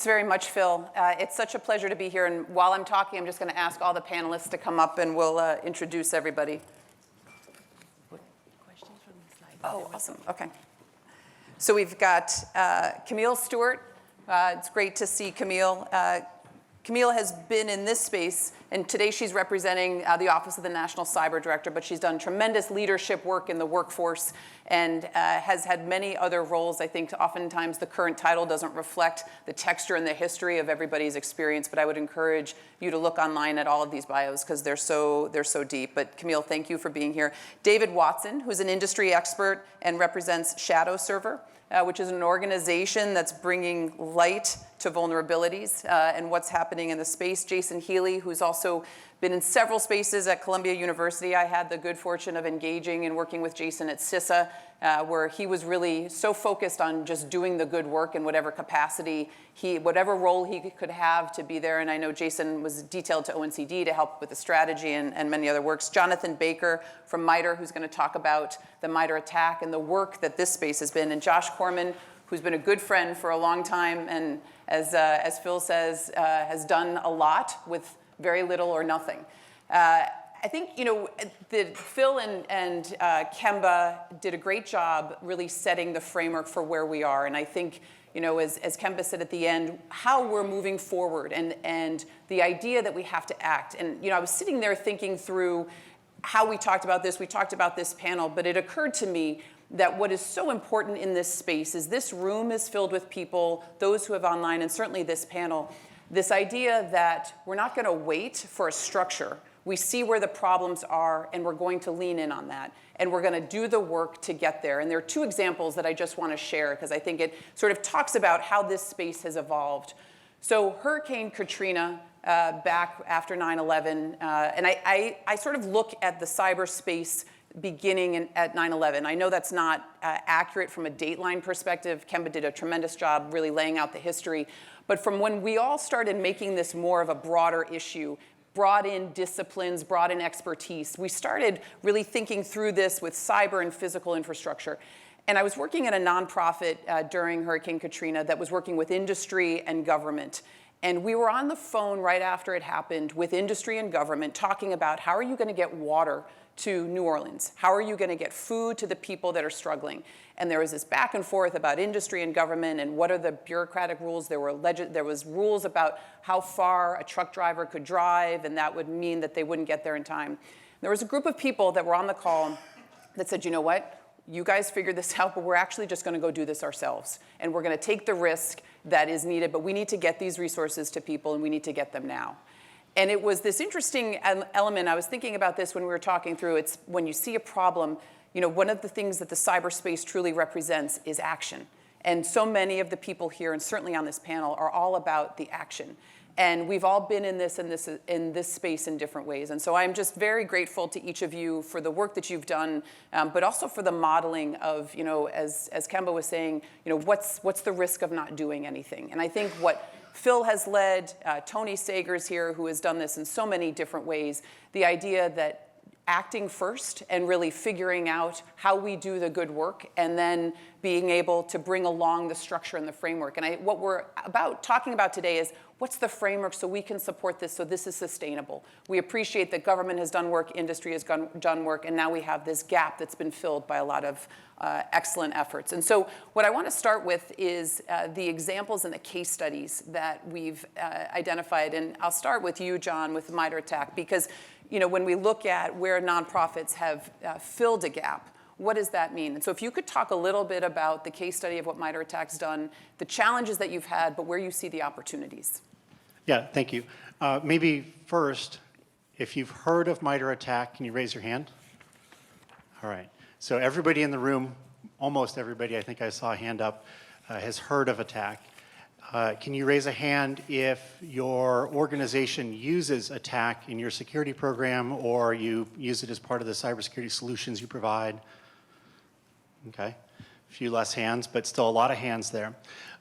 Thanks very much, Phil. It's such a pleasure to be here. And while I'm talking, I'm just going to ask all the panelists to come up and we'll introduce everybody. Questions from the slides? Oh, awesome. OK. So we've got Camille Stewart. It's great to see Camille. Camille has been in this space, and today she's representing the Office of the National Cyber Director, but she's done tremendous leadership work in the workforce and has had many other roles. I think oftentimes the current title doesn't reflect the texture and the history of everybody's experience, but I would encourage you to look online at all of these bios because they're so deep. But Camille, thank you for being here. David Watson, who's an industry expert and represents Shadowserver, which is an organization that's bringing light to vulnerabilities and what's happening in the space. Jason Healey, who's also been in several spaces at Columbia University. I had the good fortune of engaging and working with Jason at CISA, where he was really so focused on just doing the good work in whatever capacity, whatever role he could have to be there. And I know Jason was detailed to ONCD to help with the strategy and many other works. Jon Baker from MITRE, who's going to talk about the MITRE attack and the work that this space has been. And Josh Corman, who's been a good friend for a long time and, as Phil says, has done a lot with very little or nothing. I think Phil and Kemba did a great job really setting the framework for where we are. And I think, as Kemba said at the end, how we're moving forward and the idea that we have to act. And I was sitting there thinking through how we talked about this panel, but it occurred to me that what is so important in this space is this room is filled with people, those who have online, and certainly this panel, this idea that we're not going to wait for a structure. We see where the problems are, and we're going to lean in on that. And we're going to do the work to get there. And there are two examples that I just want to share, because I think it sort of talks about how this space has evolved. So Hurricane Katrina, back after 9/11, and I sort of look at the cyberspace beginning at 9/11. I know that's not accurate from a dateline perspective. Kemba did a tremendous job really laying out the history. But from when we all started making this more of a broader issue, brought in disciplines, brought in expertise, we started really thinking through this with cyber and physical infrastructure. And I was working at a nonprofit during Hurricane Katrina that was working with industry and government. And we were on the phone right after it happened with industry and government talking about how are you going to get water to New Orleans? How are you going to get food to the people that are struggling? And there was this back and forth about industry and government and what are the bureaucratic rules. There was rules about how far a truck driver could drive, and that would mean that they wouldn't get there in time. There was a group of people that were on the call that said, you know what? You guys figured this out, but we're actually just going to go do this ourselves. And we're going to take the risk that is needed, but we need to get these resources to people, and we need to get them now. And it was this interesting element. I was thinking about this when we were talking through. It's when you see a problem, one of the things that the cyberspace truly represents is action. And so many of the people here, and certainly on this panel, are all about the action. And we've all been in this space in different ways. And so I'm just very grateful to each of you for the work that you've done, but also for the modeling of, as Kemba was saying, what's the risk of not doing anything? And I think what Phil has led, Tony Sager's here, who has done this in so many different ways, the idea that acting first and really figuring out how we do the good work and then being able to bring along the structure and the framework. And what we're talking about today is what's the framework so we can support this so this is sustainable. We appreciate that government has done work, industry has done work, and now we have this gap that's been filled by a lot of excellent efforts. And so what I want to start with is the examples and the case studies that we've identified. And I'll start with you, Jon, with the MITRE attack, because when we look at where nonprofits have filled a gap, what does that mean? And so if you could talk a little bit about the case study of what MITRE attack's done, the challenges that you've had, but where you see the opportunities. Yeah, thank you. Maybe first, if you've heard of MITRE attack, can you raise your hand? All right. So everybody in the room, almost everybody, I think I saw a hand up, has heard of attack. Can you raise a hand if your organization uses attack in your security program or you use it as part of the cybersecurity solutions you provide? Okay, a few less hands, but still a lot of hands there.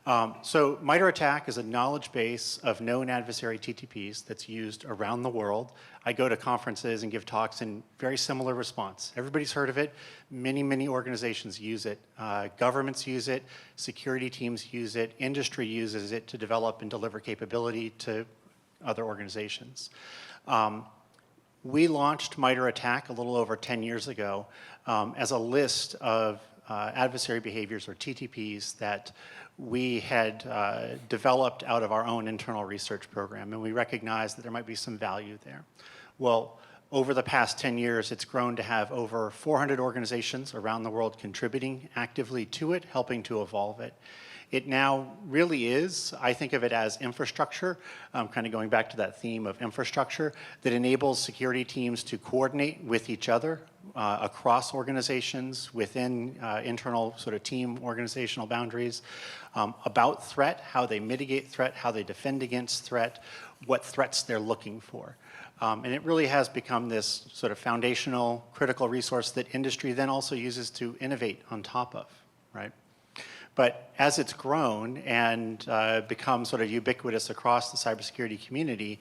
So MITRE ATT&CK is a knowledge base of known adversary TTPs that's used around the world. I go to conferences and give talks in very similar response. Everybody's heard of it. Many, many organizations use it. Governments use it. Security teams use it. Industry uses it to develop and deliver capability to other organizations. We launched MITRE ATT&CK a little over 10 years ago as a list of adversary behaviors, or TTPs, that we had developed out of our own internal research program, and we recognized that there might be some value there. Well, over the past 10 years, it's grown to have over 400 organizations around the world contributing actively to it, helping to evolve it. It now really is, I think of it as infrastructure, kind of going back to that theme of infrastructure, that enables security teams to coordinate with each other across organizations, within internal sort of team organizational boundaries, about threat, how they mitigate threat, how they defend against threat, what threats they're looking for. And it really has become this sort of foundational, critical resource that industry then also uses to innovate on top of, right? But as it's grown and become sort of ubiquitous across the cybersecurity community,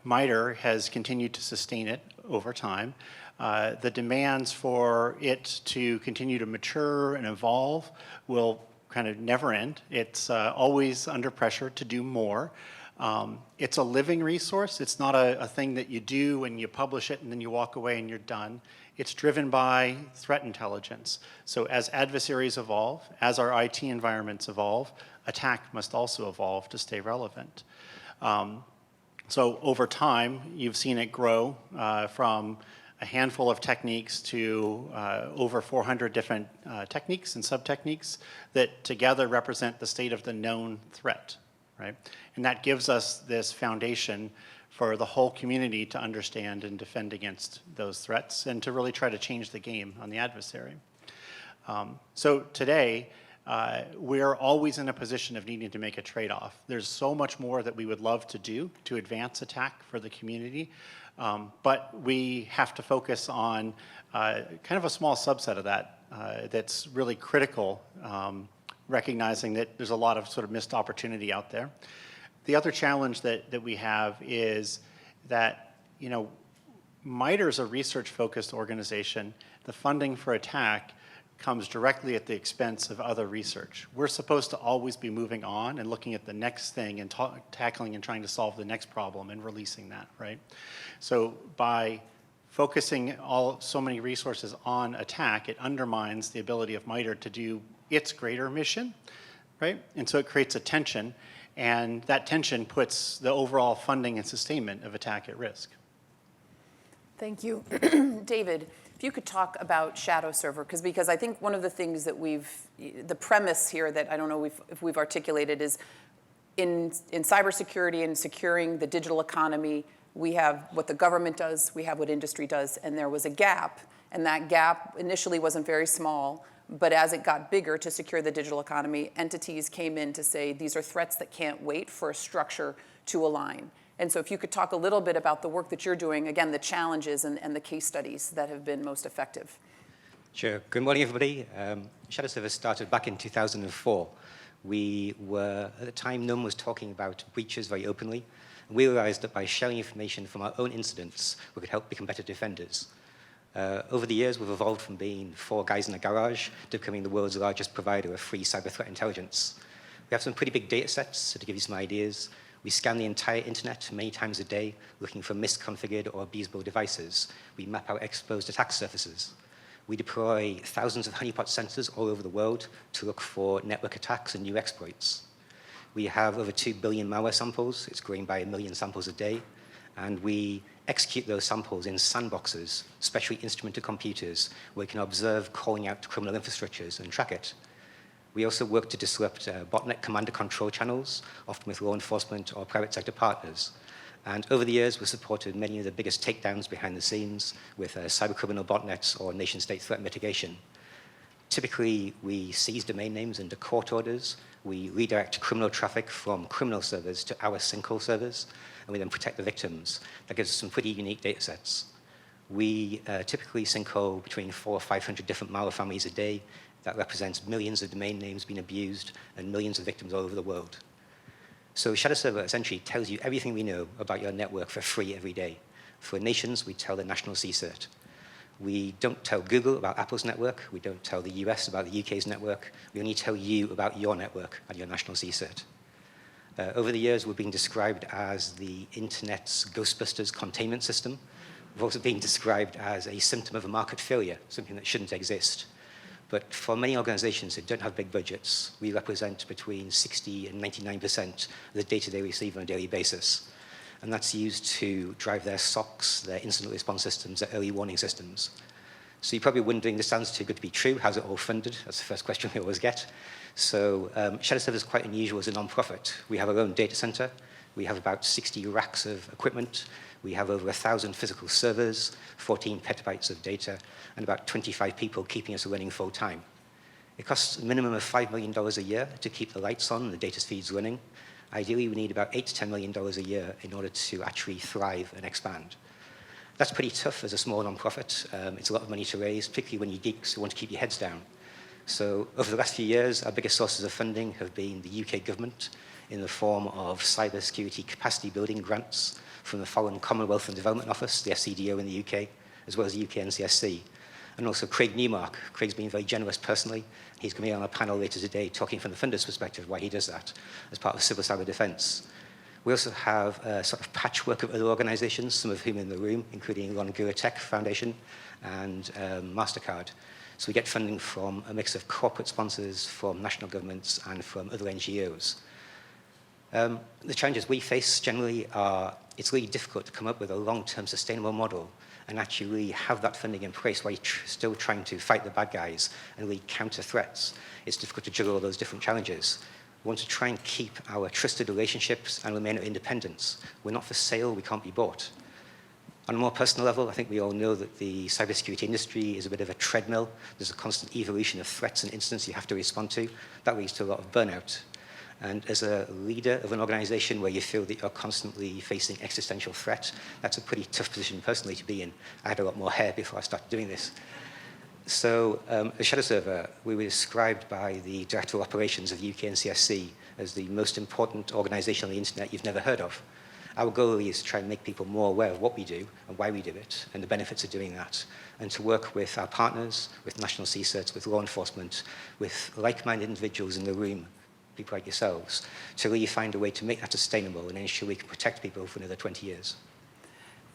MITRE has continued to sustain it over time. The demands for it to continue to mature and evolve will kind of never end. It's always under pressure to do more. It's a living resource. It's not a thing that you do and you publish it and then you walk away and you're done. It's driven by threat intelligence. So as adversaries evolve, as our IT environments evolve, attack must also evolve to stay relevant. So over time, you've seen it grow from a handful of techniques to over 400 different techniques and sub-techniques that together represent the state of the known threat, right? And that gives us this foundation for the whole community to understand and defend against those threats and to really try to change the game on the adversary. So today, we're always in a position of needing to make a trade-off. There's so much more that we would love to do to advance attack for the community, but we have to focus on kind of a small subset of that that's really critical, recognizing that there's a lot of sort of missed opportunity out there. The other challenge that we have is that, you know, MITRE is a research-focused organization. The funding for attack comes directly at the expense of other research. We're supposed to always be moving on and looking at the next thing and tackling and trying to solve the next problem and releasing that, right? So by focusing so many resources on attack, it undermines the ability of MITRE to do its greater mission, right? And so it creates a tension, and that tension puts the overall funding and sustainment of attack at risk. Thank you. David, if you could talk about Shadowserver, because I think one of the things that the premise here that I don't know if we've articulated is in cybersecurity and securing the digital economy, we have what the government does, we have what industry does, and there was a gap, and that gap initially wasn't very small, but as it got bigger to secure the digital economy, entities came in to say these are threats that can't wait for a structure to align. And so if you could talk a little bit about the work that you're doing, again, the challenges and the case studies that have been most effective. Sure. Good morning, everybody. Shadowserver started back in 2004. We were, at the time, no one was talking about breaches very openly. And we realized that by sharing information from our own incidents, we could help become better defenders. Over the years, we've evolved from being 4 guys in a garage to becoming the world's largest provider of free cyber threat intelligence. We have some pretty big data sets, so to give you some ideas, we scan the entire internet many times a day, looking for misconfigured or abusable devices. We map out exposed attack surfaces. We deploy thousands of honeypot sensors all over the world to look for network attacks and new exploits. We have over 2 billion malware samples. It's growing by 1 million samples a day. And we execute those samples in sandboxes, specially instrumented computers, where we can observe calling out to criminal infrastructures and track it. We also work to disrupt botnet command and control channels, often with law enforcement or private sector partners. And over the years, we've supported many of the biggest takedowns behind the scenes with cybercriminal botnets or nation-state threat mitigation. Typically, we seize domain names under court orders. We redirect criminal traffic from criminal servers to our sinkhole servers, and we then protect the victims. That gives us some pretty unique data sets. We typically sinkhole between 400 or 500 different malware families a day, That represents millions of domain names being abused and millions of victims all over the world. So Shadowserver essentially tells you everything we know about your network for free every day. For nations, we tell the national CSIRT. We don't tell Google about Apple's network. We don't tell the US about the UK's network. We only tell you about your network and your national CSIRT. Over the years, we've been described as the internet's Ghostbusters containment system. We've also been described as a symptom of a market failure, something that shouldn't exist. But for many organizations that don't have big budgets, we represent between 60 and 99% of the data they receive on a daily basis. And that's used to drive their SOCs, their incident response systems, their early warning systems. So you're probably wondering, this sounds too good to be true. How's it all funded? That's the first question we always get. So Shadowserver is quite unusual as a non-profit. We have our own data center. We have about 60 racks of equipment. We have over 1,000 physical servers, 14 petabytes of data, and about 25 people keeping us running full time. It costs a minimum of $5 million a year to keep the lights on and the data feeds running. Ideally, we need about $8 to $10 million a year in order to actually thrive and expand. That's pretty tough as a small non-profit. It's a lot of money to raise, particularly when you're geeks who want to keep your heads down. So over the last few years, our biggest sources of funding have been the UK government in the form of cybersecurity capacity building grants from the Foreign Commonwealth and Development Office, the FCDO in the UK, as well as the UK NCSC. And also Craig Newmark. Craig's been very generous personally. He's going to be on a panel later today talking from the funder's perspective why he does that as part of civil cyber defense. We also have a sort of patchwork of other organizations, some of whom are in the room, including Ron Tech Foundation and MasterCard. So we get funding from a mix of corporate sponsors, from national governments, and from other NGOs. The challenges we face generally are it's really difficult to come up with a long-term sustainable model and actually have that funding in place while you're still trying to fight the bad guys and really counter threats. It's difficult to juggle all those different challenges. We want to try and keep our trusted relationships and remain our independence. We're not for sale, we can't be bought. On a more personal level, I think we all know that the cybersecurity industry is a bit of a treadmill. There's a constant evolution of threats and incidents you have to respond to. That leads to a lot of burnout. And as a leader of an organization where you feel that you're constantly facing existential threat, that's a pretty tough position personally to be in. I had a lot more hair before I started doing this. So at Shadowserver, we were described by the Director of Operations of UK NCSC as the most important organization on the internet you've never heard of. Our goal is to try and make people more aware of what we do and why we do it and the benefits of doing that, and to work with our partners, with national CSIRTs, with law enforcement, with like-minded individuals in the room, people like yourselves, to really find a way to make that sustainable and ensure we can protect people for another 20 years.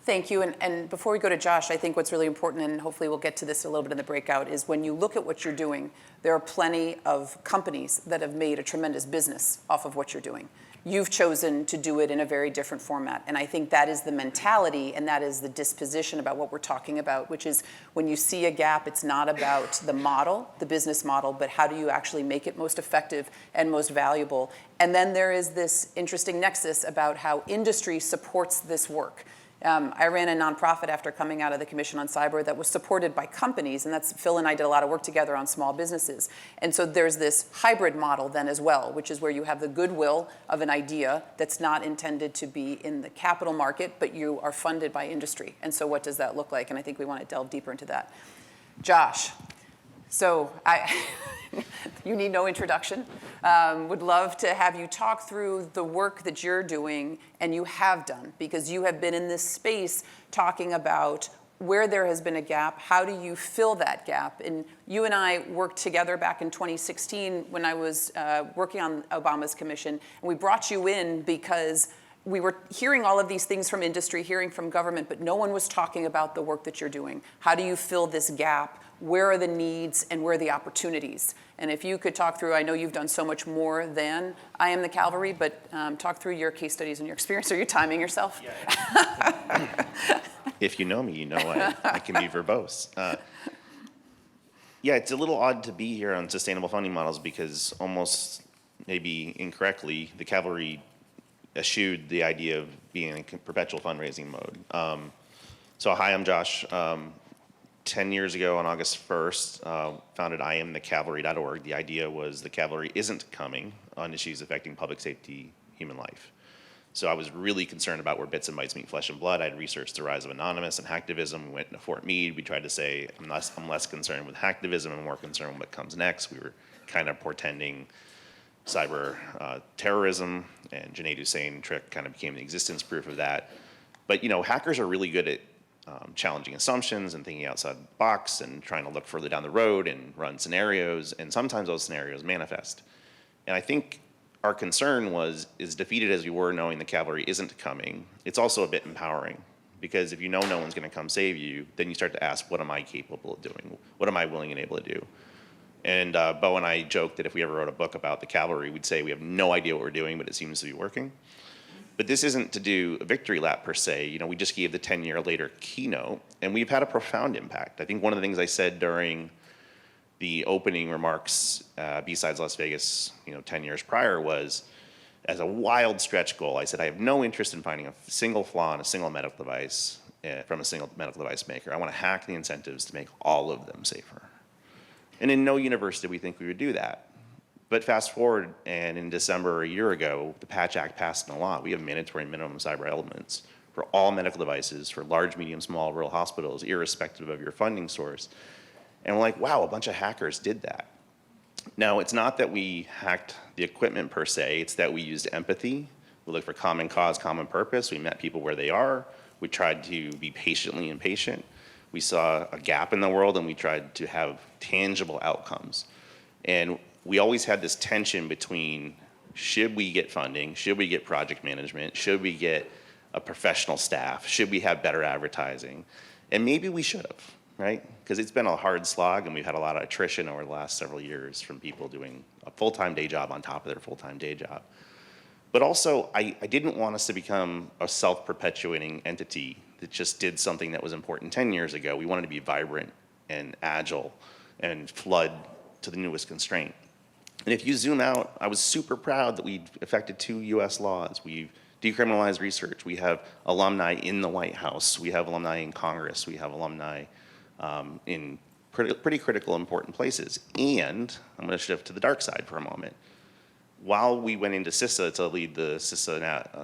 Thank you. And before we go to Josh, I think what's really important, and hopefully we'll get to this a little bit in the breakout, is when you look at what you're doing, there are plenty of companies that have made a tremendous business off of what you're doing. You've chosen to do it in a very different format. And I think that is the mentality and that is the disposition about what we're talking about, which is when you see a gap, it's not about the model, the business model, but how do you actually make it most effective and most valuable. And then there is this interesting nexus about how industry supports this work. I ran a nonprofit after coming out of the Commission on Cyber that was supported by companies, and that's Phil and I did a lot of work together on small businesses. And so there's this hybrid model then as well, which is where you have the goodwill of an idea that's not intended to be in the capital market, but you are funded by industry. And so what does that look like? And I think we want to delve deeper into that. Josh, so you need no introduction. Would love to have you talk through the work that you're doing and you have done, because you have been in this space talking about where there has been a gap, how do you fill that gap? And you and I worked together back in 2016 when I was working on Obama's commission, and we brought you in because we were hearing all of these things from industry, hearing from government, but no one was talking about the work that you're doing. How do you fill this gap? Where are the needs and where are the opportunities? And if you could talk through, I know you've done so much more than I am the Cavalry, but talk through your case studies and your experience. Are you timing yourself? Yeah. If you know me, you know I can be verbose. Yeah, it's a little odd to be here on sustainable funding models because almost maybe incorrectly, the Cavalry eschewed the idea of being in perpetual fundraising mode. So hi, I'm Josh. 10 years ago on August 1st, founded IamTheCavalry.org. The idea was the Cavalry isn't coming on issues affecting public safety, human life. So I was really concerned about where bits and bytes meet flesh and blood. I'd researched the rise of Anonymous and hacktivism. We went into Fort Meade. We tried to say, I'm less concerned with hacktivism and more concerned with what comes next. We were kind of portending cyber terrorism, and Junaid Hussain trick kind of became the existence proof of that. But hackers are really good at challenging assumptions and thinking outside the box and trying to look further down the road and run scenarios, and sometimes those scenarios manifest. And I think our concern was, as defeated as we were knowing the cavalry isn't coming, it's also a bit empowering, because if you know no one's going to come save you, then you start to ask, what am I capable of doing? What am I willing and able to do? And Bo and I joked that if we ever wrote a book about the cavalry, we'd say we have no idea what we're doing, but it seems to be working. But this isn't to do a victory lap per se. We just gave the 10-year later keynote, and we've had a profound impact. I think one of the things I said during the opening remarks, besides Las Vegas, 10 years prior, was, as a wild stretch goal, I said, I have no interest in finding a single flaw in a single medical device from a single medical device maker. I want to hack the incentives to make all of them safer. And in no universe did we think we would do that. But fast forward, and in December a year ago, the Patch Act passed in a law. We have mandatory minimum cyber elements for all medical devices, for large, medium, small, rural hospitals, irrespective of your funding source. And we're like, wow, a bunch of hackers did that. Now, it's not that we hacked the equipment per se, it's that we used empathy. We looked for common cause, common purpose. We met people where they are. We tried to be patiently impatient. We saw a gap in the world, and we tried to have tangible outcomes. And we always had this tension between, should we get funding? Should we get project management? Should we get a professional staff? Should we have better advertising? And maybe we should have, right? Because it's been a hard slog, and we've had a lot of attrition over the last several years from people doing a full-time day job on top of their full-time day job. But also, I didn't want us to become a self-perpetuating entity that just did something that was important 10 years ago. We wanted to be vibrant and agile and flood to the newest constraint. And if you zoom out, I was super proud that we affected 2 US laws. We've decriminalized research. We have alumni in the White House. We have alumni in Congress. We have alumni in pretty critical, important places. And I'm going to shift to the dark side for a moment. While we went into CISA to lead the CISA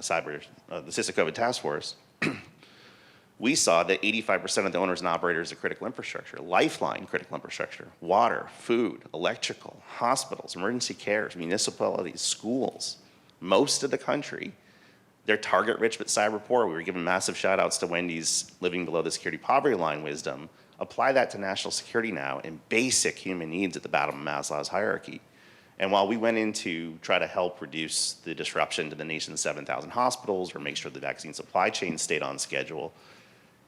COVID task force, we saw that 85% of the owners and operators of critical infrastructure, lifeline critical infrastructure, water, food, electrical, hospitals, emergency cares, municipalities, schools, most of the country, they're target rich but cyber poor. We were giving massive shout outs to Wendy's living below the security poverty line wisdom. Apply that to national security now and basic human needs at the bottom of Maslow's hierarchy. And while we went in to try to help reduce the disruption to the nation's 7,000 hospitals or make sure the vaccine supply chain stayed on schedule,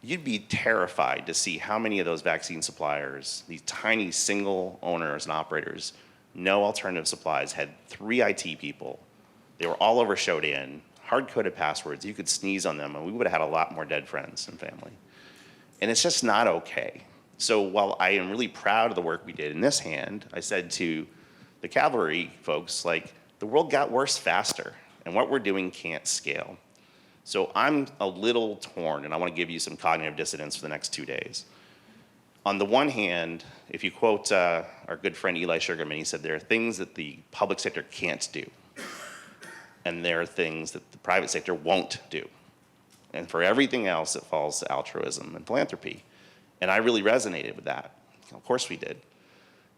you'd be terrified to see how many of those vaccine suppliers, these tiny single owners and operators, no alternative supplies, had 3 IT people. They were all over Shodan, hard-coded passwords. You could sneeze on them, and we would have had a lot more dead friends and family. And it's just not okay. So while I am really proud of the work we did in this hand, I said to the Cavalry folks, like, the world got worse faster, and what we're doing can't scale. So I'm a little torn, and I want to give you some cognitive dissonance for the next 2 days. On the one hand, if you quote our good friend Eli Sugarman, he said there are things that the public sector can't do, and there are things that the private sector won't do. And for everything else, it falls to altruism and philanthropy. And I really resonated with that. Of course we did.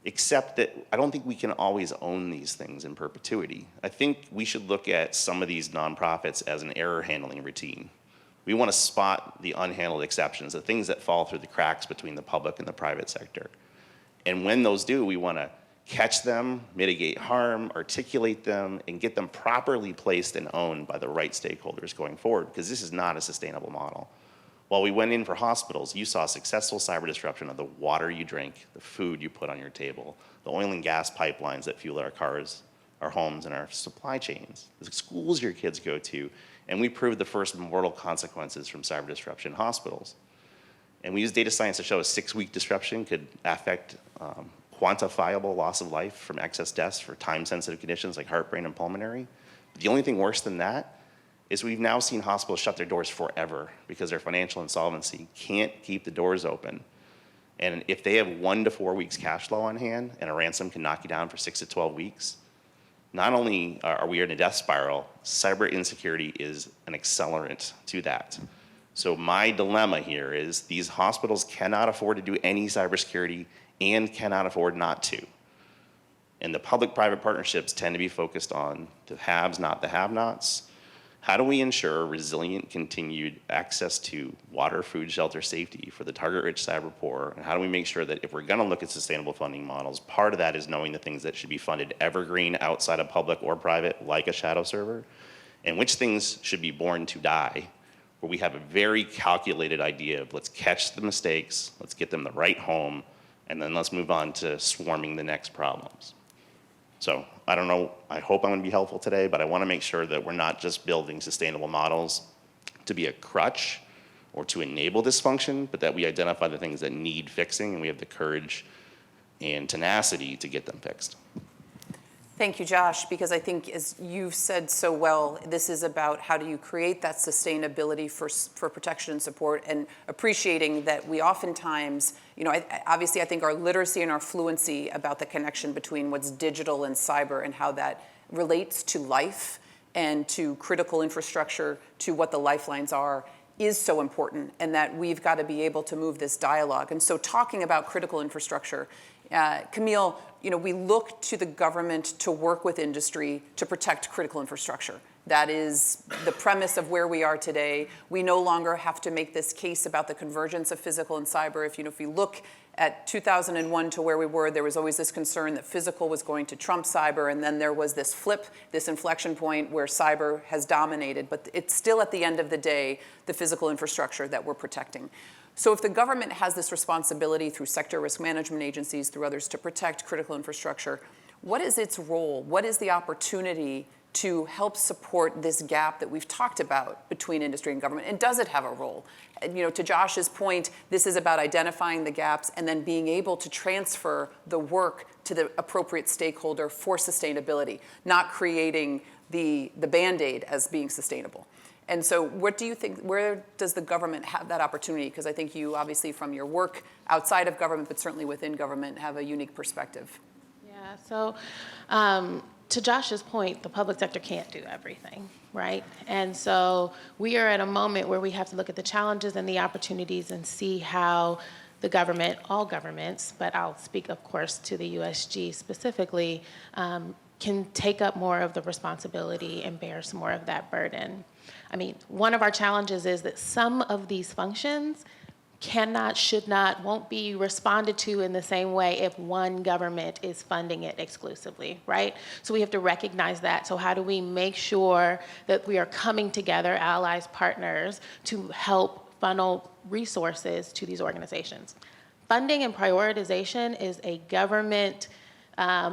Except that I don't think we can always own these things in perpetuity. I think we should look at some of these nonprofits as an error handling routine. We want to spot the unhandled exceptions, the things that fall through the cracks between the public and the private sector. And when those do, we want to catch them, mitigate harm, articulate them, and get them properly placed and owned by the right stakeholders going forward, because this is not a sustainable model. While we went in for hospitals, you saw successful cyber disruption of the water you drink, the food you put on your table, the oil and gas pipelines that fuel our cars, our homes, and our supply chains, the schools your kids go to, and we proved the first mortal consequences from cyber disruption in hospitals. And we used data science to show a 6-week disruption could affect quantifiable loss of life from excess deaths for time-sensitive conditions like heart, brain, and pulmonary. The only thing worse than that is we've now seen hospitals shut their doors forever because their financial insolvency can't keep the doors open. And if they have 1 to 4 weeks cash flow on hand and a ransom can knock you down for 6 to 12 weeks, not only are we in a death spiral, cyber insecurity is an accelerant to that. So my dilemma here is these hospitals cannot afford to do any cybersecurity and cannot afford not to. And the public-private partnerships tend to be focused on the haves, not the have-nots. How do we ensure resilient, continued access to water, food, shelter, safety for the target-rich cyber poor? And how do we make sure that if we're going to look at sustainable funding models, part of that is knowing the things that should be funded evergreen outside of public or private, like a Shadowserver, and which things should be born to die, where we have a very calculated idea of let's catch the mistakes, let's get them the right home, and then let's move on to swarming the next problems. So I don't know, I hope I'm going to be helpful today, but I want to make sure that we're not just building sustainable models to be a crutch or to enable dysfunction, but that we identify the things that need fixing and we have the courage and tenacity to get them fixed. Thank you, Josh, because I think, as you've said so well, this is about how do you create that sustainability for protection and support, and appreciating that we oftentimes, obviously I think our literacy and our fluency about the connection between what's digital and cyber and how that relates to life and to critical infrastructure, to what the lifelines are, is so important, and that we've got to be able to move this dialogue. And so talking about critical infrastructure, Camille, we look to the government to work with industry to protect critical infrastructure. That is the premise of where we are today. We no longer have to make this case about the convergence of physical and cyber. If you look at 2001 to where we were, there was always this concern that physical was going to trump cyber, and then there was this flip, this inflection point where cyber has dominated. But it's still, at the end of the day, the physical infrastructure that we're protecting. So if the government has this responsibility through sector risk management agencies, through others, to protect critical infrastructure, what is its role? What is the opportunity to help support this gap that we've talked about between industry and government? And does it have a role? To Josh's point, this is about identifying the gaps and then being able to transfer the work to the appropriate stakeholder for sustainability, not creating the Band-Aid as being sustainable. And so what do you think, where does the government have that opportunity? Because I think you, obviously, from your work outside of government, but certainly within government, have a unique perspective. Yeah, so to Josh's point, the public sector can't do everything, right? And so we are at a moment where we have to look at the challenges and the opportunities and see how the government, all governments, but I'll speak, of course, to the USG specifically, can take up more of the responsibility and bear some more of that burden. I mean, one of our challenges is that some of these functions cannot, should not, won't be responded to in the same way if one government is funding it exclusively, right? So we have to recognize that. So how do we make sure that we are coming together, allies, partners, to help funnel resources to these organizations? Funding and prioritization is a government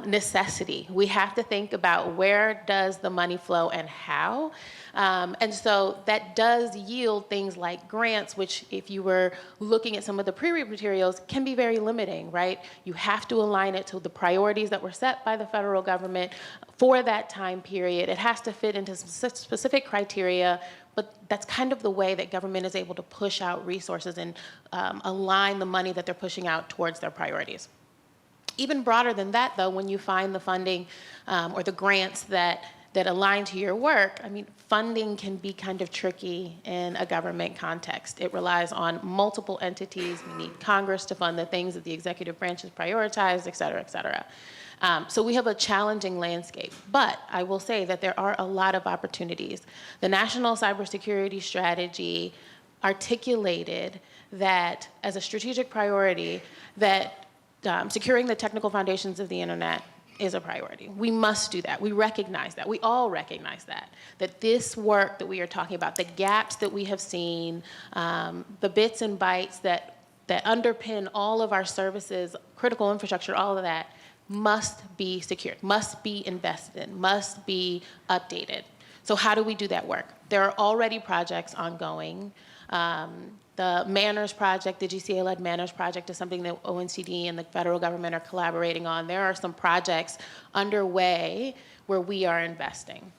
necessity. We have to think about where does the money flow and how. And so that does yield things like grants, which if you were looking at some of the pre-read materials can be very limiting, right? You have to align it to the priorities that were set by the federal government for that time period. It has to fit into some specific criteria, but that's kind of the way that government is able to push out resources and align the money that they're pushing out towards their priorities. Even broader than that, though, when you find the funding or the grants that align to your work, I mean, funding can be kind of tricky in a government context. It relies on multiple entities. We need Congress to fund the things that the executive branch has prioritized, et cetera, et cetera. So we have a challenging landscape, but I will say that there are a lot of opportunities. The National Cybersecurity Strategy articulated that as a strategic priority that securing the technical foundations of the internet is a priority. We must do that. We recognize that. We all recognize that this work that we are talking about, the gaps that we have seen, the bits and bytes that underpin all of our services, critical infrastructure, all of that must be secured, must be invested in, must be updated. So how do we do that work? There are already projects ongoing. The Manners Project, the GCA-led Manners Project, is something that ONCD and the federal government are collaborating on. There are some projects underway where we are investing.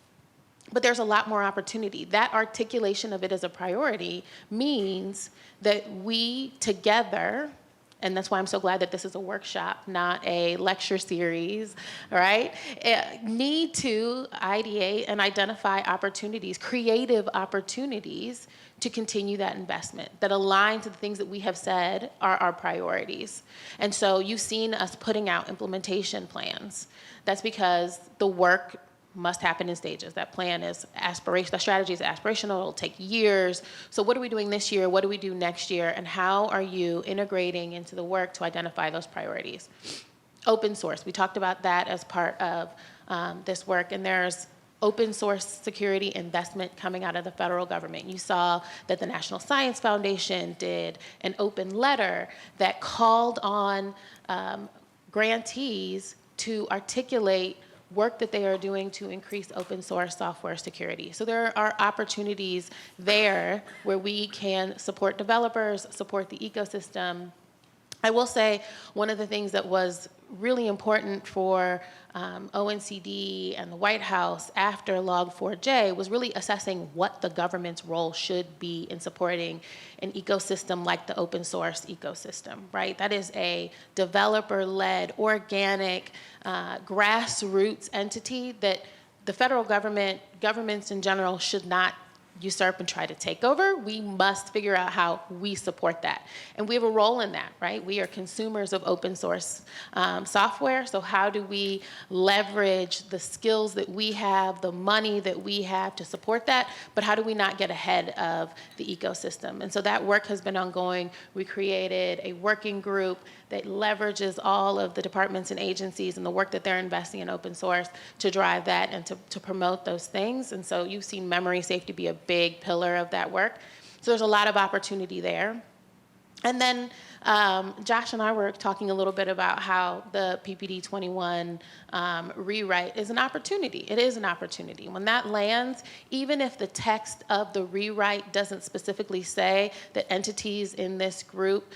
But there's a lot more opportunity. That articulation of it as a priority means that we together, and that's why I'm so glad that this is a workshop, not a lecture series, all right? Need to ideate and identify opportunities, creative opportunities to continue that investment that align to the things that we have said are our priorities. And so you've seen us putting out implementation plans. That's because the work must happen in stages. That plan is aspiration, the strategy is aspirational, it'll take years. So what are we doing this year? What do we do next year? And how are you integrating into the work to identify those priorities? Open source, we talked about that as part of this work, and there's open source security investment coming out of the federal government. You saw that the National Science Foundation did an open letter that called on grantees to articulate work that they are doing to increase open source software security. So there are opportunities there where we can support developers, support the ecosystem. I will say one of the things that was really important for ONCD and the White House after Log4j was really assessing what the government's role should be in supporting an ecosystem like the open source ecosystem, right? That is a developer-led, organic, grassroots entity that the federal government, governments in general, should not usurp and try to take over. We must figure out how we support that. And we have a role in that, right? We are consumers of open source software. So how do we leverage the skills that we have, the money that we have to support that? But how do we not get ahead of the ecosystem? And so that work has been ongoing. We created a working group that leverages all of the departments and agencies and the work that they're investing in open source to drive that and to promote those things. And so you've seen memory safety be a big pillar of that work. So there's a lot of opportunity there. And then Josh and I were talking a little bit about how the PPD 21 rewrite is an opportunity. It is an opportunity. When that lands, even if the text of the rewrite doesn't specifically say that entities in this group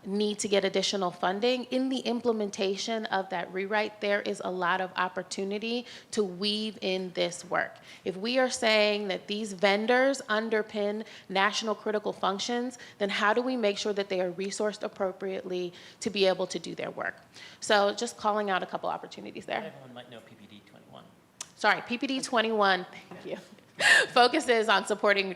need to get additional funding, in the implementation of that rewrite, there is a lot of opportunity to weave in this work. If we are saying that these vendors underpin national critical functions, then how do we make sure that they are resourced appropriately to be able to do their work? So just calling out a couple opportunities there. Everyone might know PPD 21. Sorry, PPD 21, thank you, focuses on supporting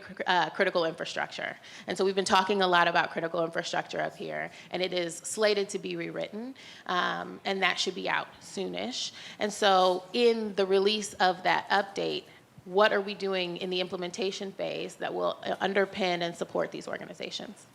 critical infrastructure. And so we've been talking a lot about critical infrastructure up here, and it is slated to be rewritten, and that should be out soonish. And so in the release of that update, what are we doing in the implementation phase that will underpin and support these organizations?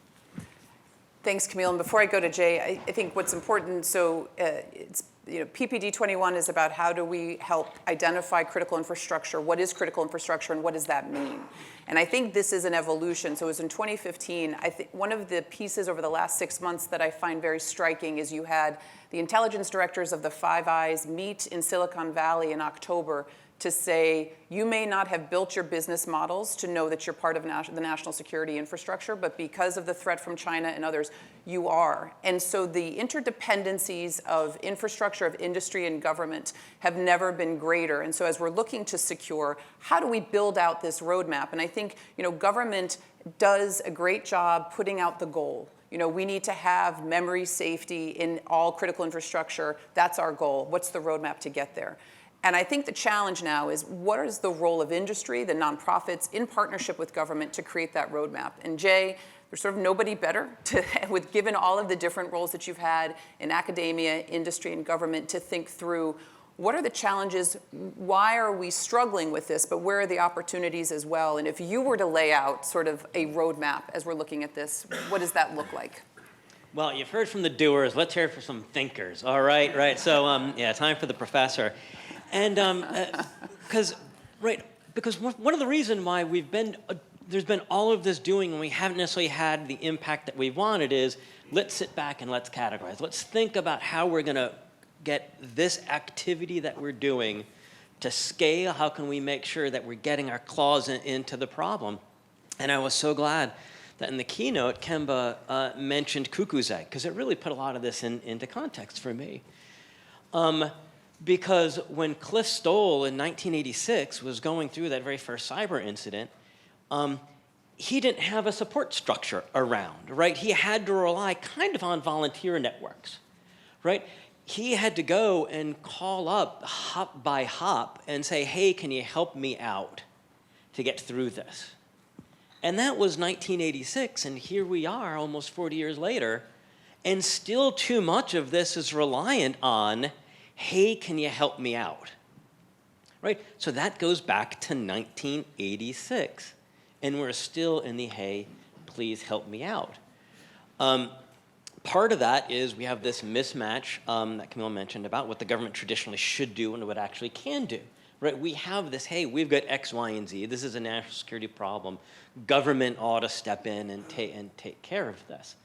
Thanks, Camille. And before I go to Jay, I think what's important, so it's, PPD 21 is about how do we help identify critical infrastructure, what is critical infrastructure, and what does that mean? And I think this is an evolution. So it was in 2015, I think one of the pieces over the last 6 months that I find very striking is you had the intelligence directors of the Five Eyes meet in Silicon Valley in October to say, you may not have built your business models to know that you're part of the national security infrastructure, but because of the threat from China and others, you are. And so the interdependencies of infrastructure, of industry and government have never been greater. And so as we're looking to secure, how do we build out this roadmap? And I think, government does a great job putting out the goal. We need to have memory safety in all critical infrastructure. That's our goal. What's the roadmap to get there? And I think the challenge now is what is the role of industry, the nonprofits, in partnership with government to create that roadmap? And Jay, there's sort of nobody better given all of the different roles that you've had in academia, industry, and government to think through what are the challenges, why are we struggling with this, but where are the opportunities as well? And if you were to lay out sort of a roadmap as we're looking at this, what does that look like? Well, you've heard from the doers. Let's hear it for some thinkers. All right, right. So, time for the professor. And because one of the reasons why there's been all of this doing and we haven't necessarily had the impact that we wanted is let's sit back and let's categorize. Let's think about how we're going to get this activity that we're doing to scale. How can we make sure that we're getting our claws into the problem? And I was so glad that in the keynote, Kemba mentioned Cuckoo's Egg, because it really put a lot of this into context for me. Because when Cliff Stoll in 1986 was going through that very first cyber incident, he didn't have a support structure around, right? He had to rely kind of on volunteer networks, right? He had to go and call up hop by hop and say, hey, can you help me out to get through this? And that was 1986, and here we are almost 40 years later, and still too much of this is reliant on, hey, can you help me out? Right? So that goes back to 1986, and we're still in the, hey, please help me out. Part of that is we have this mismatch that Camille mentioned about what the government traditionally should do and what it actually can do. Right? We have this, hey, we've got X, Y, and Z. This is a national security problem. Government ought to step in and take care of this.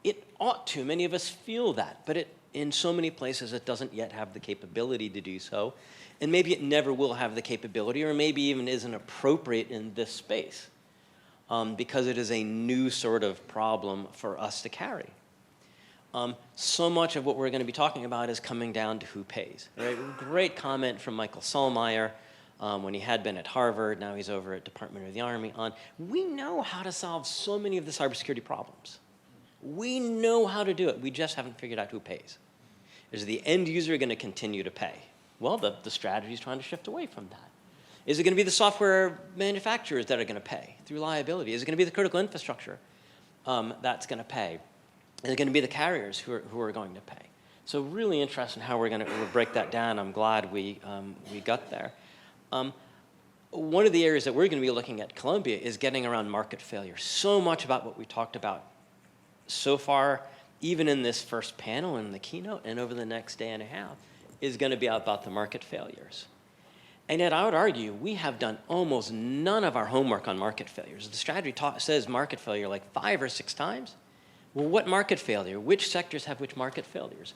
It ought to. Many of us feel that, but in so many places it doesn't yet have the capability to do so. And maybe it never will have the capability, or maybe even isn't appropriate in this space because it is a new sort of problem for us to carry. So much of what we're going to be talking about is coming down to who pays. Right? Great comment from Michael Solmeyer when he had been at Harvard. Now he's over at Department of the Army on, we know how to solve so many of the cybersecurity problems. We know how to do it. We just haven't figured out who pays. Is the end user going to continue to pay? Well, the strategy is trying to shift away from that. Is it going to be the software manufacturers that are going to pay through liability? Is it going to be the critical infrastructure that's going to pay? Is it going to be the carriers who are going to pay? So really interesting how we'll break that down. I'm glad we got there. One of the areas that we're going to be looking at Columbia is getting around market failure. So much about what we talked about so far, even in this first panel and the keynote, and over the next day and a half, is going to be about the market failures. And yet I would argue we have done almost none of our homework on market failures. The strategy says market failure like 5 or 6 times. Well, what market failure? Which sectors have which market failures?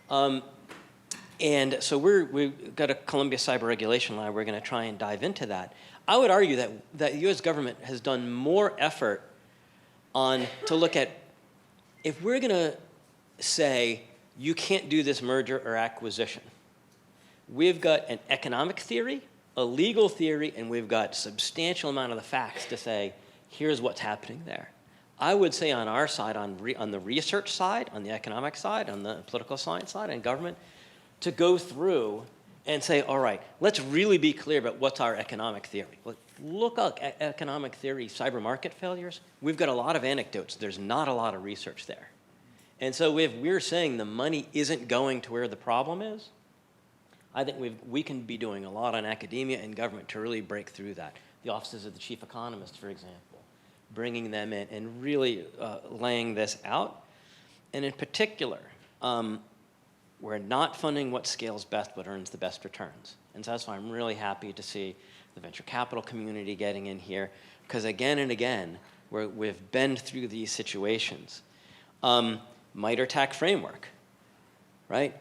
And so we've got a Columbia Cyber Regulation Lab. We're going to try and dive into that. I would argue that the U.S. government has done more effort to look at, if we're going to say you can't do this merger or acquisition, we've got an economic theory, a legal theory, and we've got a substantial amount of the facts to say, here's what's happening there. I would say on our side, on the research side, on the economic side, on the political science side, and government, to go through and say, all right, let's really be clear about what's our economic theory. Look at economic theory, cyber market failures. We've got a lot of anecdotes. There's not a lot of research there. And so if we're saying the money isn't going to where the problem is, I think we can be doing a lot on academia and government to really break through that. The offices of the chief economist, for example, bringing them in and really laying this out. And in particular, we're not funding what scales best, but earns the best returns. And so that's why I'm really happy to see the venture capital community getting in here, because again and again, we've been through these situations. MITRE TAC framework, right?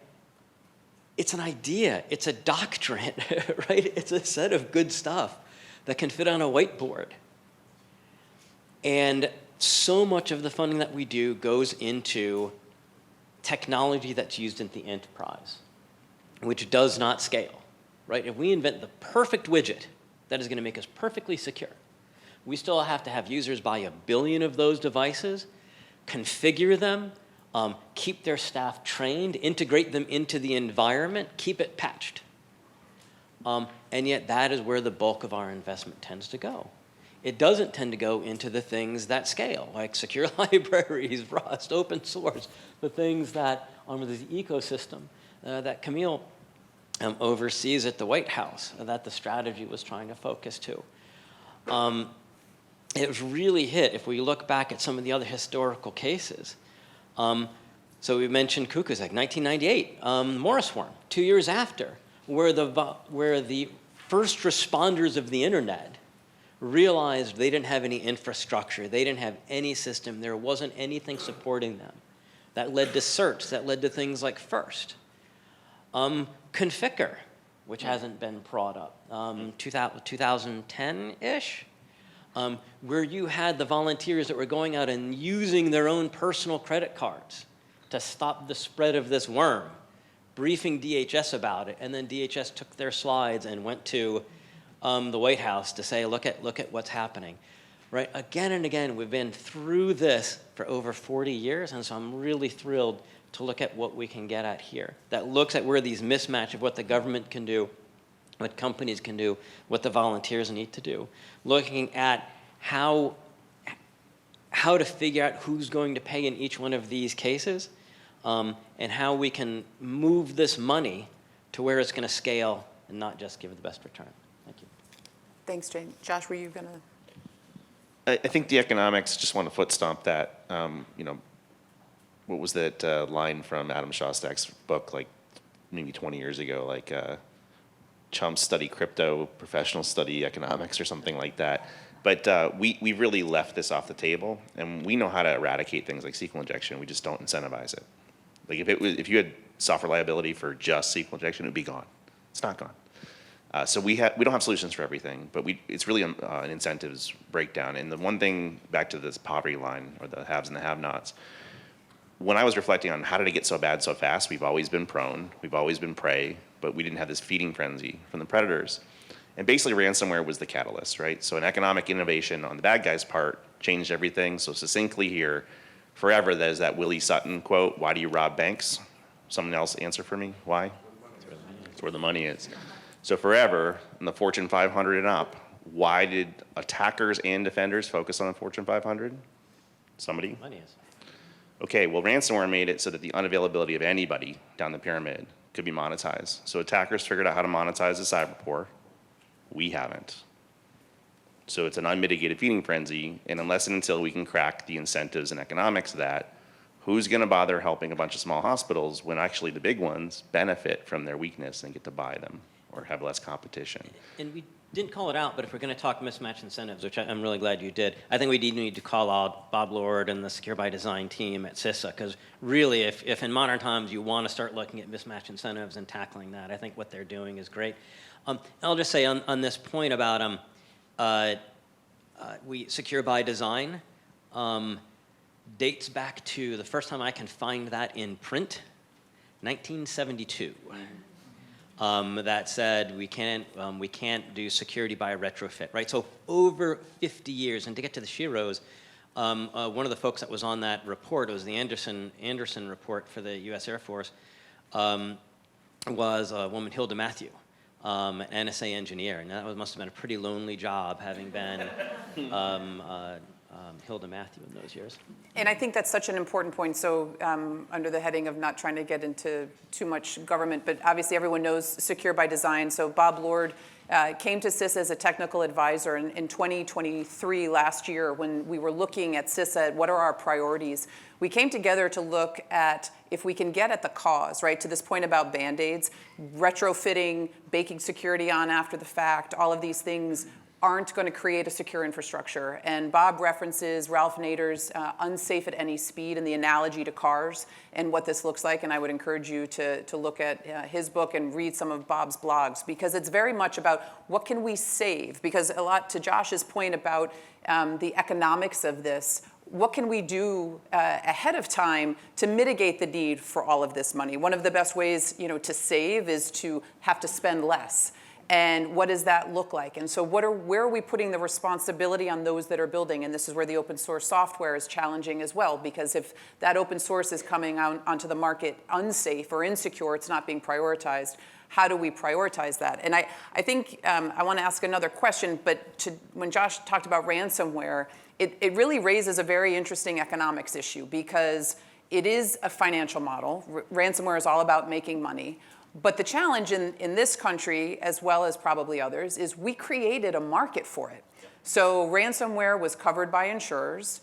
It's an idea, it's a doctrine, right? It's a set of good stuff that can fit on a whiteboard. And so much of the funding that we do goes into technology that's used in the enterprise, which does not scale, right? If we invent the perfect widget that is going to make us perfectly secure, we still have to have users buy 1 billion of those devices, configure them, keep their staff trained, integrate them into the environment, keep it patched. And yet that is where the bulk of our investment tends to go. It doesn't tend to go into the things that scale, like secure libraries, Rust, open source, the things that under the ecosystem that Camille oversees at the White House, that the strategy was trying to focus to. It was really hit if we look back at some of the other historical cases. So we mentioned Kukozek, 1998, Morris Worm, 2 years after, where the first responders of the internet realized they didn't have any infrastructure, they didn't have any system, there wasn't anything supporting them. That led to certs, that led to things like FIRST. Conficker, which hasn't been brought up, 2010-ish, where you had the volunteers that were going out and using their own personal credit cards to stop the spread of this worm, briefing DHS about it, and then DHS took their slides and went to the White House to say, look at what's happening. right? Again and again, we've been through this for over 40 years, and so I'm really thrilled to look at what we can get at here. That looks at where these mismatch of what the government can do, what companies can do, what the volunteers need to do. Looking at how to figure out who's going to pay in each one of these cases, and how we can move this money to where it's going to scale and not just give the best return. Thank you. Thanks, Jane. Josh, were you going to? I think the economics just want to foot stomp that. What was that line from Adam Shostak's book, like maybe 20 years ago, like chumps study crypto, professionals study economics or something like that. But we really left this off the table, and we know how to eradicate things like SQL injection. We just don't incentivize it. Like if you had software liability for just SQL injection, it would be gone. It's not gone. So we don't have solutions for everything, but it's really an incentives breakdown. And the one thing, back to this poverty line, or the haves and the have-nots, when I was reflecting on how did it get so bad so fast, we've always been prone, we've always been prey, but we didn't have this feeding frenzy from the predators. And basically ransomware was the catalyst, right? So an economic innovation on the bad guys' part changed everything. So succinctly here, forever there's that Willie Sutton quote, "Why do you rob banks?" Someone else answer for me, why? It's where the money is. So forever, in the Fortune 500 and up, why did attackers and defenders focus on the Fortune 500? Somebody? Money is. Okay, well, ransomware made it so that the unavailability of anybody down the pyramid could be monetized. So attackers figured out how to monetize the cyber poor. We haven't. So it's an unmitigated feeding frenzy, and unless and until we can crack the incentives and economics of that, who's going to bother helping a bunch of small hospitals when actually the big ones benefit from their weakness and get to buy them or have less competition? And we didn't call it out, but if we're going to talk mismatch incentives, which I'm really glad you did, I think we need to call out Bob Lord and the Secure by Design team at CISA, because really, if in modern times you want to start looking at mismatch incentives and tackling that, I think what they're doing is great. I'll just say on this point about Secure by Design, dates back to the first time I can find that in print, 1972. That said we can't do security by retrofit, right? So over 50 years, and to get to the Shiros, one of the folks that was on that report, it was the Anderson report for the U.S. Air Force, was a woman, Hilda Matthew, an NSA engineer, and that must have been a pretty lonely job, having been Hilda Matthew in those years. And I think that's such an important point. So under the heading of not trying to get into too much government, but obviously everyone knows Secure by Design. So Bob Lord came to CISA as a technical advisor in 2023 last year when we were looking at CISA, what are our priorities? We came together to look at if we can get at the cause, right? To this point about Band-Aids, retrofitting, baking security on after the fact, all of these things aren't going to create a secure infrastructure. And Bob references Ralph Nader's Unsafe at Any Speed and the analogy to cars and what this looks like. And I would encourage you to look at his book and read some of Bob's blogs, because it's very much about what can we save? Because a lot to Josh's point about the economics of this, what can we do ahead of time to mitigate the need for all of this money? One of the best ways, to save is to have to spend less. And what does that look like? And so where are we putting the responsibility on those that are building? And this is where the open source software is challenging as well, because if that open source is coming onto the market unsafe or insecure, it's not being prioritized. How do we prioritize that? And I think I want to ask another question, but when Josh talked about ransomware, it really raises a very interesting economics issue, because it is a financial model. Ransomware is all about making money. But the challenge in this country, as well as probably others, is we created a market for it. So ransomware was covered by insurers.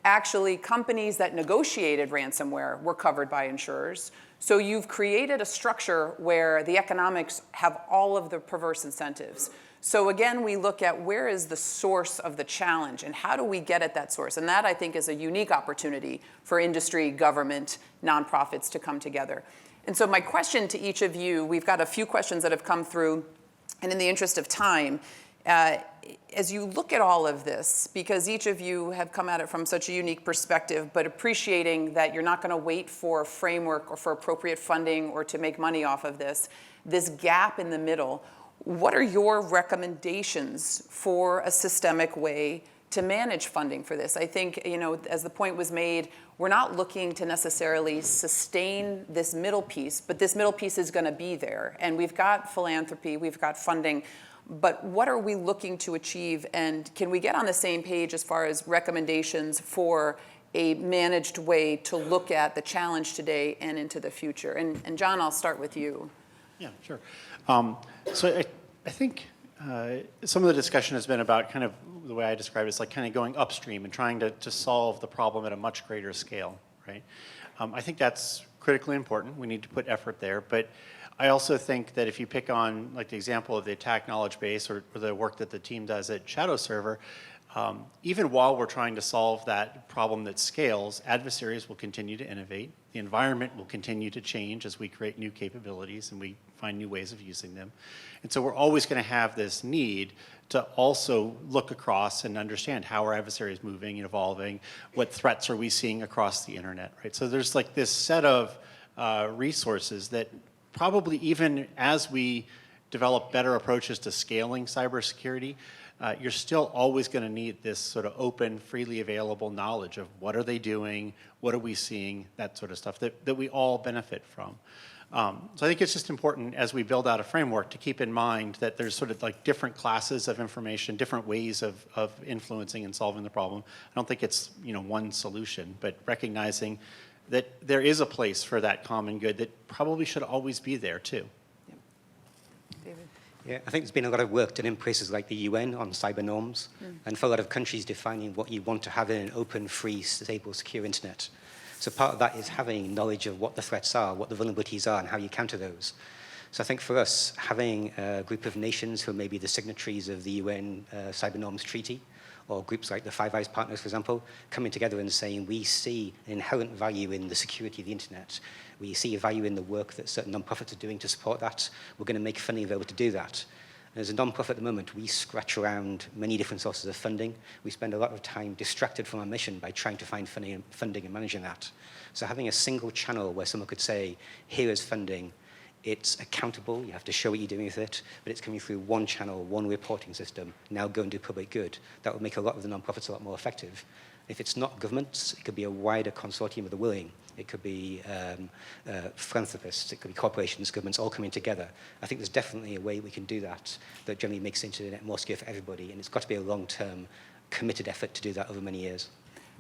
Actually, companies that negotiated ransomware were covered by insurers. So you've created a structure where the economics have all of the perverse incentives. So again, we look at where is the source of the challenge and how do we get at that source? And that, I think, is a unique opportunity for industry, government, nonprofits to come together. And so my question to each of you, we've got a few questions that have come through, and in the interest of time, as you look at all of this, because each of you have come at it from such a unique perspective, but appreciating that you're not going to wait for a framework or for appropriate funding or to make money off of this gap in the middle, what are your recommendations for a systemic way to manage funding for this. I think, as the point was made, we're not looking to necessarily sustain this middle piece, but this middle piece is going to be there. And we've got philanthropy, we've got funding, but what are we looking to achieve? And can we get on the same page as far as recommendations for a managed way to look at the challenge today and into the future? And Jon, I'll start with you. Yeah, sure. So I think some of the discussion has been about kind of the way I describe it is like kind of going upstream and trying to solve the problem at a much greater scale, right? I think that's critically important. We need to put effort there. But I also think that if you pick on like the example of the attack knowledge base or the work that the team does at Shadowserver, even while we're trying to solve that problem that scales, adversaries will continue to innovate. The environment will continue to change as we create new capabilities and we find new ways of using them. And so we're always going to have this need to also look across and understand how our adversary is moving and evolving, what threats are we seeing across the internet, right? So there's like this set of resources that probably even as we develop better approaches to scaling cybersecurity, you're still always going to need this sort of open, freely available knowledge of what are they doing, what are we seeing, that sort of stuff that we all benefit from. So I think it's just important as we build out a framework to keep in mind that there's sort of like different classes of information, different ways of influencing and solving the problem. I don't think it's one solution, but recognizing that there is a place for that common good that probably should always be there too. David? Yeah, I think there's been a lot of work done in places like the UN on cyber norms, and for a lot of countries defining what you want to have in an open, free, stable, secure internet. So part of that is having knowledge of what the threats are, what the vulnerabilities are, and how you counter those. So I think for us, having a group of nations who are maybe the signatories of the UN Cyber Norms Treaty, or groups like the Five Eyes Partners, for example, coming together and saying we see an inherent value in the security of the internet. We see a value in the work that certain nonprofits are doing to support that. We're going to make funding available to do that. And as a nonprofit at the moment, we scratch around many different sources of funding. We spend a lot of time distracted from our mission by trying to find funding and managing that. So having a single channel where someone could say, here is funding, it's accountable, you have to show what you're doing with it, but it's coming through one channel, one reporting system, now go and do public good. That would make a lot of the nonprofits a lot more effective. If it's not governments, it could be a wider consortium of the willing. It could be philanthropists, it could be corporations, governments all coming together. I think there's definitely a way we can do that that generally makes the internet more secure for everybody, and it's got to be a long-term, committed effort to do that over many years.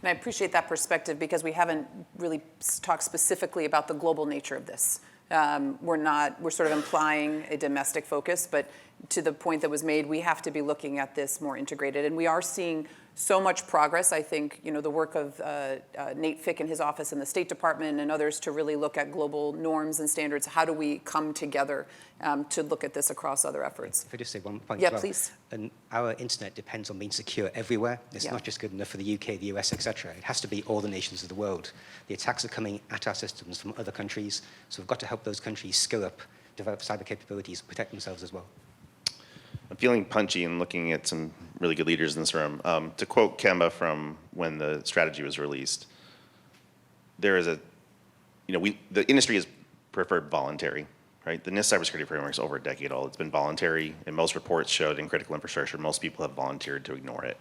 And I appreciate that perspective because we haven't really talked specifically about the global nature of this. We're sort of implying a domestic focus, but to the point that was made, we have to be looking at this more integrated. And we are seeing so much progress. I think, the work of Nate Fick and his office in the State Department and others to really look at global norms and standards. How do we come together to look at this across other efforts? If I just say one point Yeah, as well. please. And our internet depends on being secure everywhere. It's not just good enough for the UK, the US, etc. It has to be all the nations of the world. The attacks are coming at our systems from other countries, so we've got to help those countries skill up, develop cyber capabilities, protect themselves as well. I'm feeling punchy and looking at some really good leaders in this room. To quote Kemba from when the strategy was released, there is the industry has preferred voluntary, right? The NIST cybersecurity framework is over a decade old. It's been voluntary, and most reports showed in critical infrastructure, most people have volunteered to ignore it.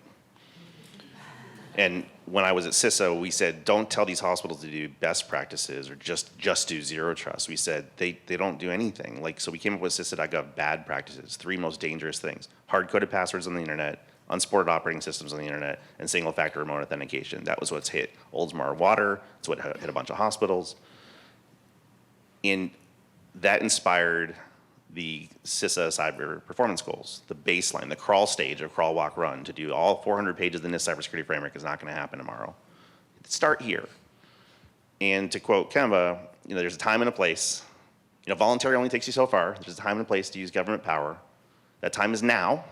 And when I was at CISA, we said, don't tell these hospitals to do best practices or just do zero trust. We said, they don't do anything. So we came up with CISA.gov bad practices, 3 most dangerous things: hard-coded passwords on the internet, unsupported operating systems on the internet, and single-factor remote authentication. That was what's hit Oldsmar Water. It's what hit a bunch of hospitals. And that inspired the CISA cyber performance goals, the baseline, the crawl stage of crawl, walk, run. To do all 400 pages of the NIST cybersecurity framework is not going to happen tomorrow. Start here. And to quote Kemba, there's a time and a place. Voluntary only takes you so far. There's a time and a place to use government power. That time is now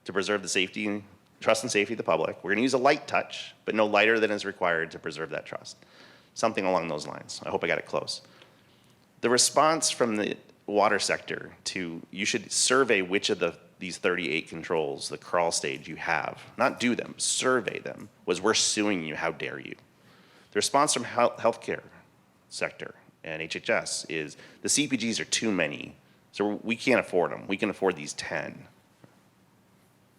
to preserve the safety, trust and safety of the public. We're going to use a light touch, but no lighter than is required to preserve that trust. Something along those lines. I hope I got it close. The response from the water sector to, you should survey which of these 38 controls, the crawl stage, you have. Not do them, survey them, was, we're suing you, how dare you. The response from healthcare sector and HHS is, the CPGs are too many, so we can't afford them. We can afford these 10.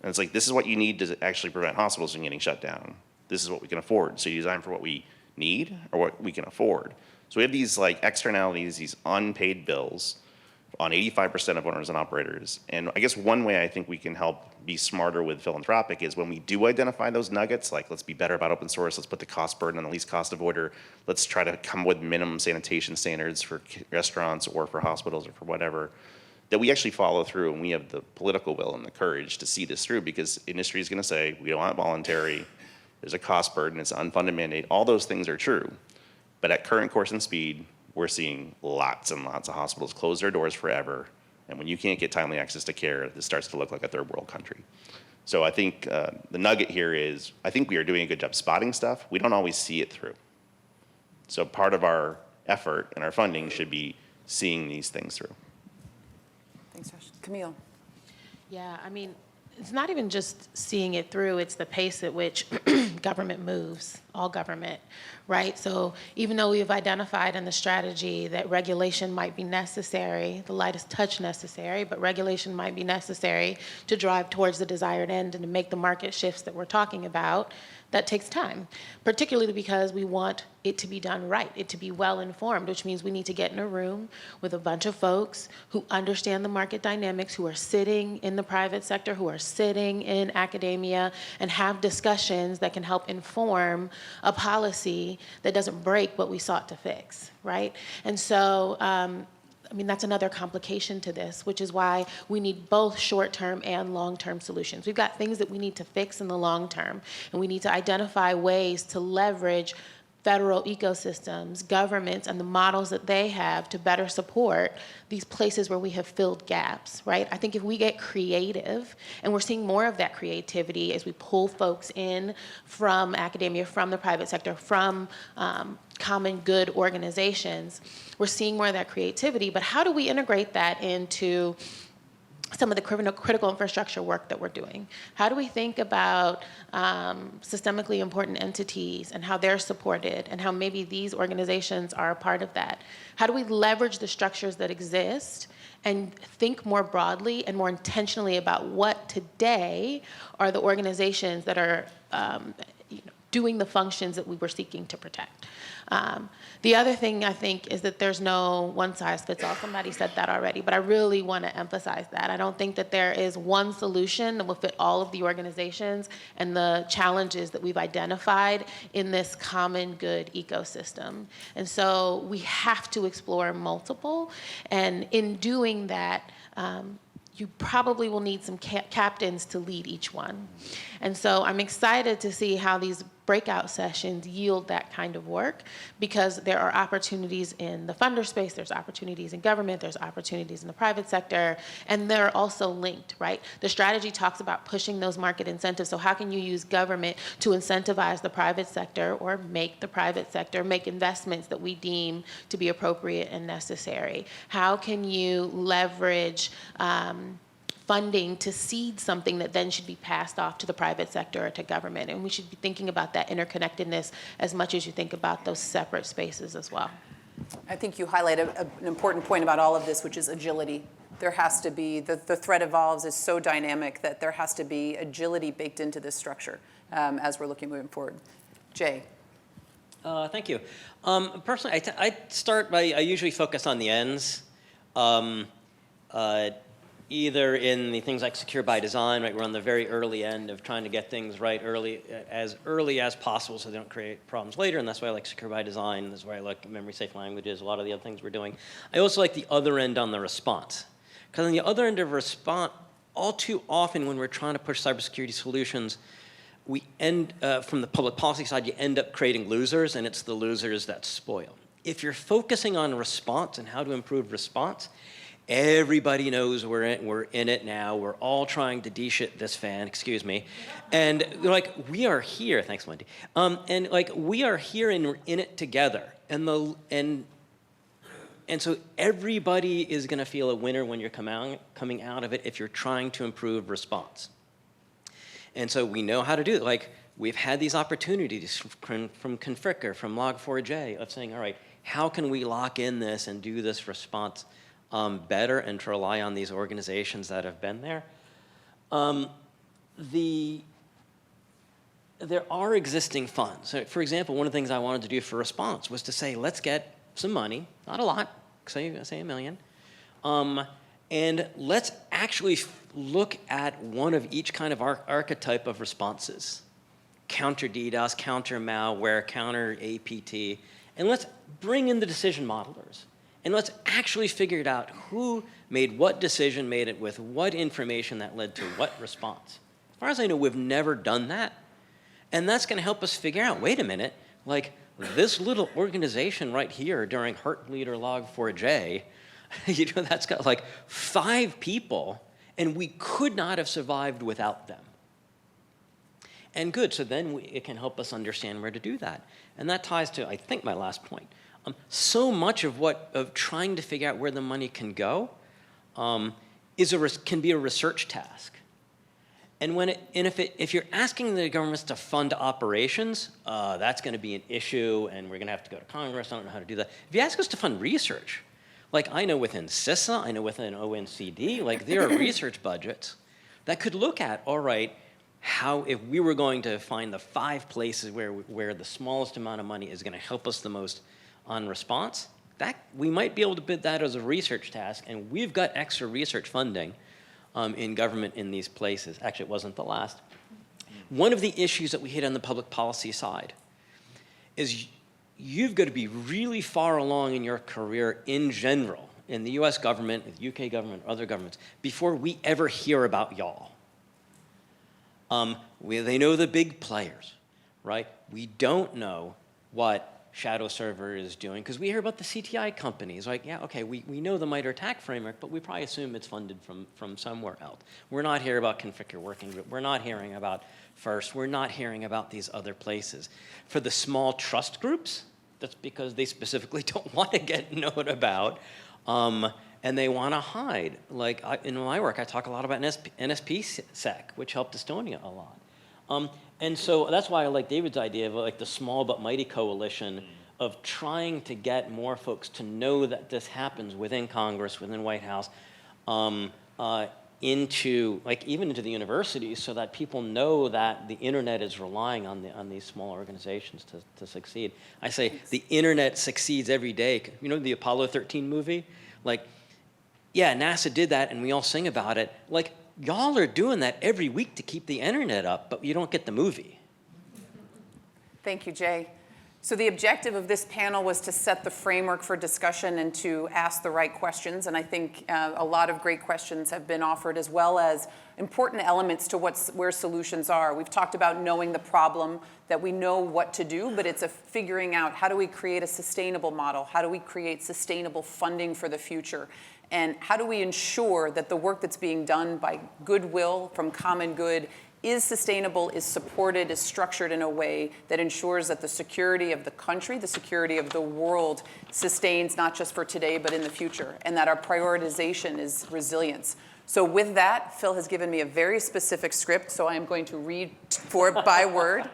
And it's like, this is what you need to actually prevent hospitals from getting shut down. This is what we can afford. So you design for what we need or what we can afford. So we have these like externalities, these unpaid bills on 85% of owners and operators. And I guess one way I think we can help be smarter with philanthropic is when we do identify those nuggets, like let's be better about open source, let's put the cost burden on the least cost avoider, let's try to come with minimum sanitation standards for restaurants or for hospitals or for whatever, that we actually follow through and we have the political will and the courage to see this through, because industry is going to say, we don't want it voluntary, there's a cost burden, it's an unfunded mandate, all those things are true. But at current course and speed, we're seeing lots and lots of hospitals close their doors forever. And when you can't get timely access to care, this starts to look like a third world country. So I think the nugget here is, I think we are doing a good job spotting stuff. We don't always see it through. So part of our effort and our funding should be seeing these things through. Thanks, Josh. Camille. Yeah, I mean, it's not even just seeing it through, it's the pace at which government moves, all government, right? So even though we've identified in the strategy that regulation might be necessary, the lightest touch necessary, but regulation might be necessary to drive towards the desired end and to make the market shifts that we're talking about, that takes time, particularly because we want it to be done right, it to be well-informed, which means we need to get in a room with a bunch of folks who understand the market dynamics, who are sitting in the private sector, who are sitting in academia, and have discussions that can help inform a policy that doesn't break what we sought to fix, right? And so, I mean, that's another complication to this, which is why we need both short-term and long-term solutions. We've got things that we need to fix in the long term, and we need to identify ways to leverage federal ecosystems, governments, and the models that they have to better support these places where we have filled gaps, right? I think if we get creative, and we're seeing more of that creativity as we pull folks in from academia, from the private sector, from common good organizations, we're seeing more of that creativity, but how do we integrate that into some of the critical infrastructure work that we're doing? How do we think about systemically important entities and how they're supported and how maybe these organizations are a part of that? How do we leverage the structures that exist and think more broadly and more intentionally about what today are the organizations that are doing the functions that we were seeking to protect? The other thing I think is that there's no one size fits all. Somebody said that already, but I really want to emphasize that. I don't think that there is one solution that will fit all of the organizations and the challenges that we've identified in this common good ecosystem. And so we have to explore multiple, and in doing that, you probably will need some captains to lead each one. And so I'm excited to see how these breakout sessions yield that kind of work, because there are opportunities in the funder space, there's opportunities in government, there's opportunities in the private sector, and they're also linked, right? The strategy talks about pushing those market incentives. So how can you use government to incentivize the private sector or make the private sector make investments that we deem to be appropriate and necessary? How can you leverage funding to seed something that then should be passed off to the private sector or to government? And we should be thinking about that interconnectedness as much as you think about those separate spaces as well. I think you highlight an important point about all of this, which is agility. There has to be, the threat evolves is so dynamic that there has to be agility baked into this structure as we're looking moving forward. Jay. Thank you. Personally, I usually focus on the ends. Either in the things like secure by design, right? We're on the very early end of trying to get things right early as possible so they don't create problems later, and that's why I like secure by design. That's why I like memory safe languages, a lot of the other things we're doing. I also like the other end on the response. Because on the other end of response, all too often when we're trying to push cybersecurity solutions, we end, from the public policy side, you end up creating losers, and it's the losers that spoil. If you're focusing on response and how to improve response, everybody knows we're in it now. We're all trying to de-shit this fan, excuse me. And like, we are here, thanks Wendy. And like, we are here and we're in it together. And so everybody is gonna feel a winner when you're coming out of it if you're trying to improve response. And so we know how to do it. Like, we've had these opportunities from Confricker, from Log4j, of saying, all right, how can we lock in this and do this response better and to rely on these organizations that have been there. there are existing funds. So for example, one of the things I wanted to do for response was to say, let's get some money, not a lot, say $1 million, and let's actually look at one of each kind of archetype of responses. Counter DDoS, counter malware, counter APT, and let's bring in the decision modelers. And let's actually figure it out who made what decision, made it with what information that led to what response. As far as I know, we've never done that. And that's going to help us figure out, wait a minute, like this little organization right here during Heartbleeder log4j, you know, that's got like 5 people, and we could not have survived without them. And good, so then it can help us understand where to do that. And that ties to, I think, my last point. So much of trying to figure out where the money can go can be a research task. And if you're asking the governments to fund operations, that's going to be an issue, and we're going to have to go to Congress. I don't know how to do that. If you ask us to fund research, like I know within CISA, I know within ONCD, like there are research budgets that could look at, all right, how if we were going to find the 5 places where the smallest amount of money is going to help us the most on response, that we might be able to bid that as a research task, and we've got extra research funding in government in these places. Actually, it wasn't the last. One of the issues that we hit on the public policy side is you've got to be really far along in your career in general, in the US government, the UK government, other governments, before we ever hear about y'all. They know the big players, right? We don't know what Shadowserver is doing, because we hear about the CTI companies, like, yeah, okay, we know the MITRE attack framework, but we probably assume it's funded from somewhere else. We're not hearing about Configure Working Group. We're not hearing about FIRST. We're not hearing about these other places. For the small trust groups, that's because they specifically don't want to get known about, and they want to hide. Like in my work, I talk a lot about NSPSec, which helped Estonia a lot. And so that's why I like David's idea of like the small but mighty coalition of trying to get more folks to know that this happens within Congress, within White House, into like even into the universities, so that people know that the internet is relying on these small organizations to succeed. I say the internet succeeds every day. You know the Apollo 13 movie? Like, yeah, NASA did that, and we all sing about it. Like, y'all are doing that every week to keep the internet up, but you don't get the movie. Thank you, Jay. So the objective of this panel was to set the framework for discussion and to ask the right questions. And I think a lot of great questions have been offered, as well as important elements to where solutions are. We've talked about knowing the problem, that we know what to do, but it's a figuring out how do we create a sustainable model? How do we create sustainable funding for the future? And how do we ensure that the work that's being done by goodwill from common good is sustainable, is supported, is structured in a way that ensures that the security of the country, the security of the world sustains not just for today, but in the future, and that our prioritization is resilience. So with that, Phil has given me a very specific script, so I am going to read by word.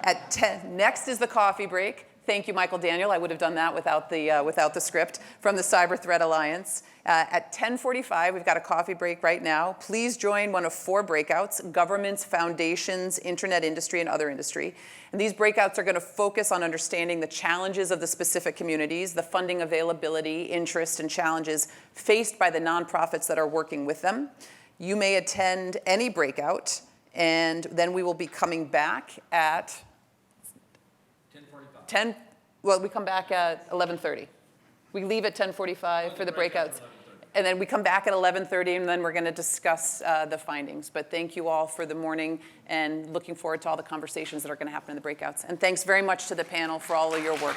At 10, next is the coffee break. Thank you, Michael Daniel. I would have done that without the script from the Cyber Threat Alliance. At 10:45, we've got a coffee break right now. Please join one of 4 breakouts: governments, foundations, internet industry, and other industry. And these breakouts are going to focus on understanding the challenges of the specific communities, the funding availability, interest, and challenges faced by the nonprofits that are working with them. You may attend any breakout, and then we will be coming back at 10, well, we come back at 11:30. We leave at 10:45 for the breakouts. And then we come back at 11:30, and then we're going to discuss the findings. But thank you all for the morning, and looking forward to all the conversations that are going to happen in the breakouts. And thanks very much to the panel for all of your work.